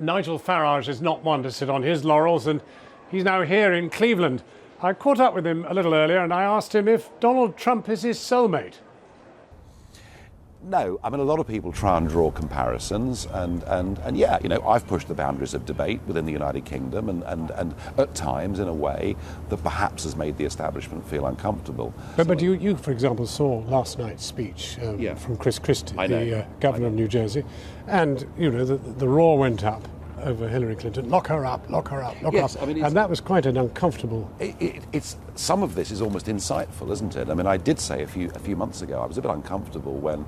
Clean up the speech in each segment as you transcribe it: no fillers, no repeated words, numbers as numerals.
Nigel Farage is not one to sit on his laurels, and he's now here in Cleveland. I caught up with him a little earlier and I asked him if Donald Trump is his soulmate. No, I mean, a lot of people try and draw comparisons, and yeah, you know, I've pushed the boundaries of debate within the United Kingdom, and at times, in a way, that perhaps has made the establishment feel uncomfortable. But you, for example, saw last night's speech from Chris Christie, the governor of New Jersey, and, you know, the roar went up over Hillary Clinton. Lock her up, lock her up, lock her up. I mean, and that was quite an uncomfortable... It's some of this is almost insightful, isn't it? I mean, I did say a few months ago, I was a bit uncomfortable when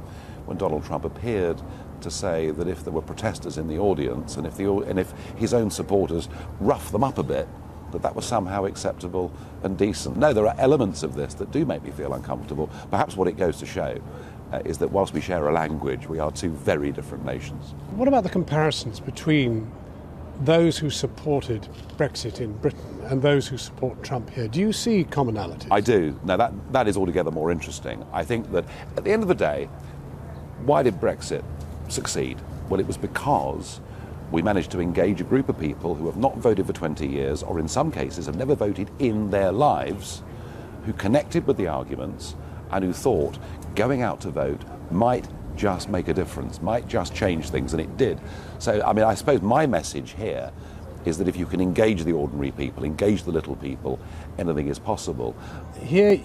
Donald Trump appeared to say that if there were protesters in the audience and if his own supporters rough them up a bit, that was somehow acceptable and decent. No, there are elements of this that do make me feel uncomfortable. Perhaps what it goes to show is that whilst we share a language, we are two very different nations. What about the comparisons between those who supported Brexit in Britain and those who support Trump here? Do you see commonalities? I do. Now, that is altogether more interesting. I think that at the end of the day, why did Brexit succeed? Well, it was because we managed to engage a group of people who have not voted for 20 years, or in some cases have never voted in their lives, who connected with the arguments and who thought going out to vote might just make a difference, might just change things, and it did. So, I mean, I suppose my message here is that if you can engage the ordinary people, engage the little people, anything is possible. Here,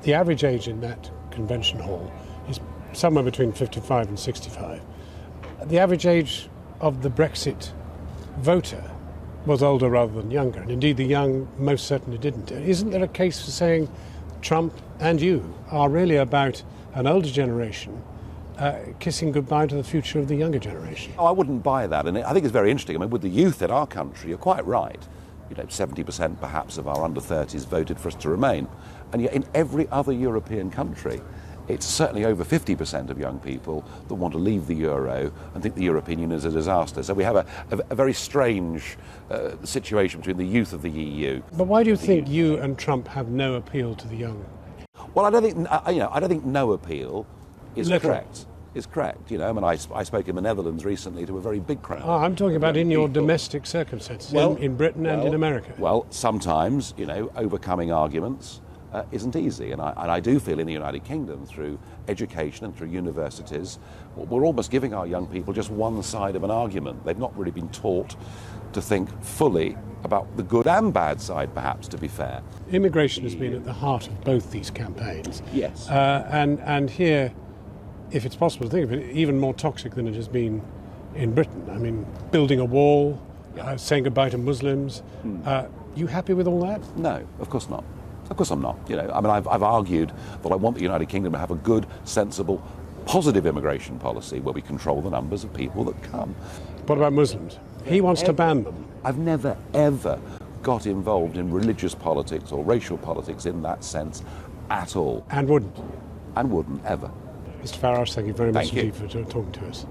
the average age in that convention hall is somewhere between 55 and 65. The average age of the Brexit voter was older rather than younger, and indeed the young most certainly didn't. Isn't there a case for saying Trump and you are really about an older generation kissing goodbye to the future of the younger generation? Oh, I wouldn't buy that, and I think it's very interesting. I mean, with the youth in our country, you're quite right. You know, 70% perhaps of our under-30s voted for us to remain, and yet in every other European country, it's certainly over 50% of young people that want to leave the euro and think the European Union is a disaster. So we have a very strange situation between the youth of the EU. But why do you think you and Trump have no appeal to the young? Well, I don't think no appeal is correct. Is correct. You know, I mean, I spoke in the Netherlands recently to a very big crowd. Oh, I'm talking about in your domestic circumstances, in Britain and in America. Well, sometimes, you know, overcoming arguments isn't easy, and I do feel in the United Kingdom, through education and through universities, we're almost giving our young people just one side of an argument. They've not really been taught to think fully about the good and bad side, perhaps, to be fair. Immigration has been at the heart of both these campaigns. Yes. And here, if it's possible to think of it, even more toxic than it has been in Britain. I mean, building a wall, saying goodbye to Muslims. You happy with all that? No, of course not. Of course I'm not. You know, I mean, I've argued that I want the United Kingdom to have a good, sensible, positive immigration policy where we control the numbers of people that come. What about Muslims? He wants to ban them. I've never, ever got involved in religious politics or racial politics in that sense at all. And wouldn't? And wouldn't, ever. Mr. Farage, thank you very much indeed for talking to us.